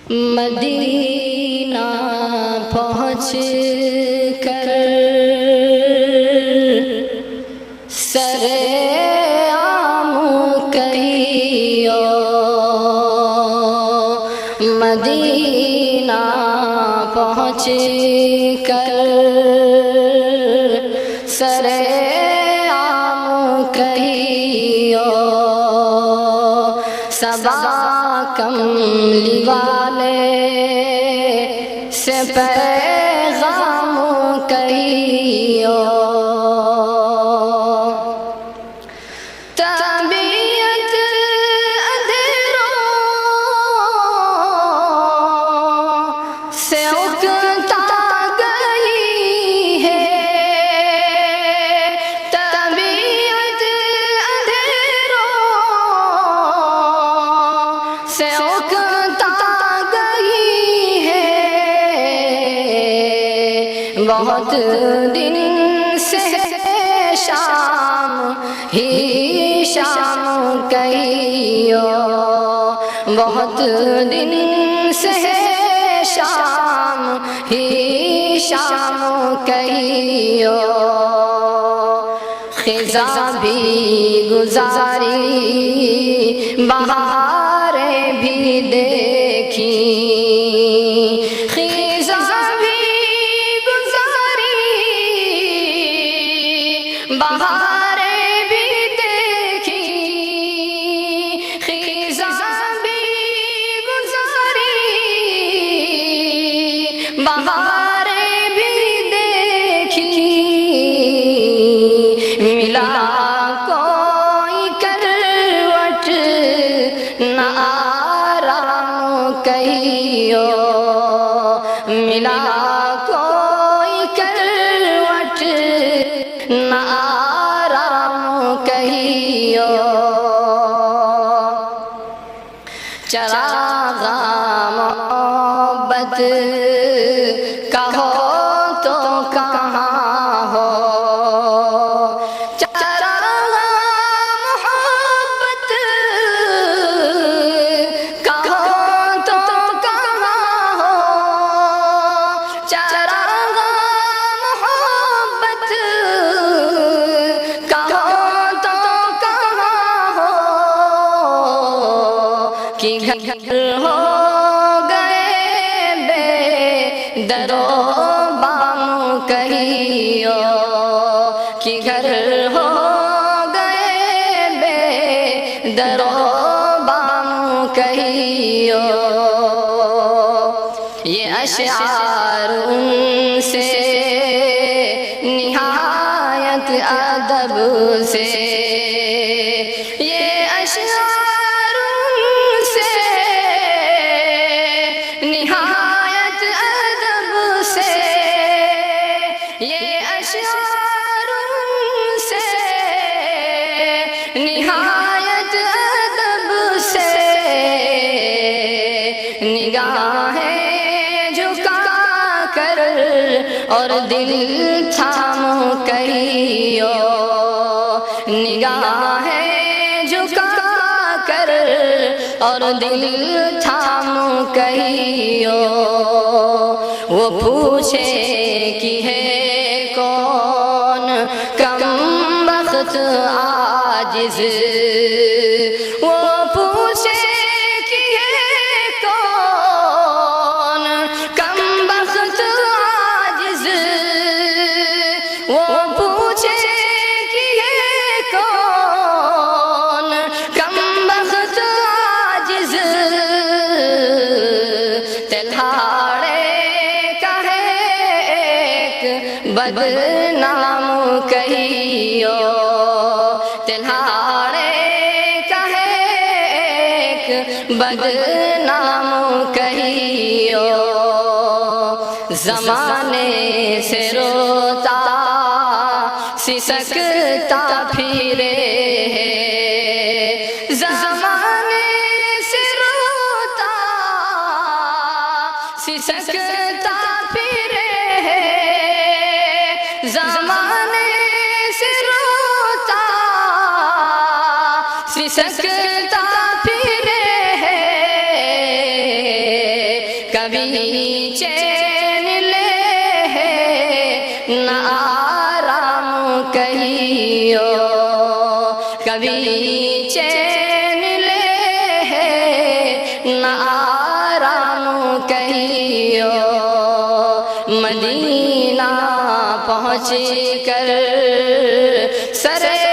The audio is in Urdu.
مدینہ پہنچ کر سرعام کہیو، مدینہ پہنچ کر سرعام کہیو، صبا کملی والے سے پیغام کہیو، طبیعت اندھیروں سے اکتا گئی ہے، طبیعت اندھیروں سے اکتا گئی ہے، بہت دن سے شام ہی شام کہیو، بہت دن سے شام ہی شام کہیو، خزاں بھی گزاری بہاریں بھی دیکھی، خزاں بھی گزاری بہاریں بھی دیکھی، خزاں بھی گزاری بہاریں بھی دیکھی، ملا کوئی کروٹ نہ آرام کہیو، ملا کوئی کروٹ نہ آرام کہیو، چراغ محبت کہو تو کہاں ہو، چراغ محبت کہو تو کہاں ہو، چراغ محبت کہو تو کہاں ہو، کہ گھر ہو گئے بے در و بام کہیو، کہ گھر ہو گئے بے در و بام کہیو، یہ اشعار ان سے نہایت ادب سے، یہ اشعار ان سے نہایت ادب سے، یہ اشعار ان سے نہایت ادب سے، نگاہیں جھکا کر اور دل تھام کہیو، نگاہیں جھکا کر اور دل تھام کہیو، وہ پوچھے کہ ہے کون کم بخت عاجز، وہ پوچھے کہ ہے کون کم بخت عاجز، وہ پوچھے کہ ہے کون کم بخت عاجز، تلہاڑے کا ہے ایک بدنام کہیو، تلہاڑے کا ہے ایک بدنام کہیو، زمانے سے روتا سسکتا پھرے ہے، زمانے سے روتا سسکتا پھرے ہے، زمانے سے روتا سسکتا پھرے ہے، کبھی چین لے ہے نہ آرام کہیو کبھی چین لے ہے نہ آرام کہیو مدینہ پہنچ کر سرے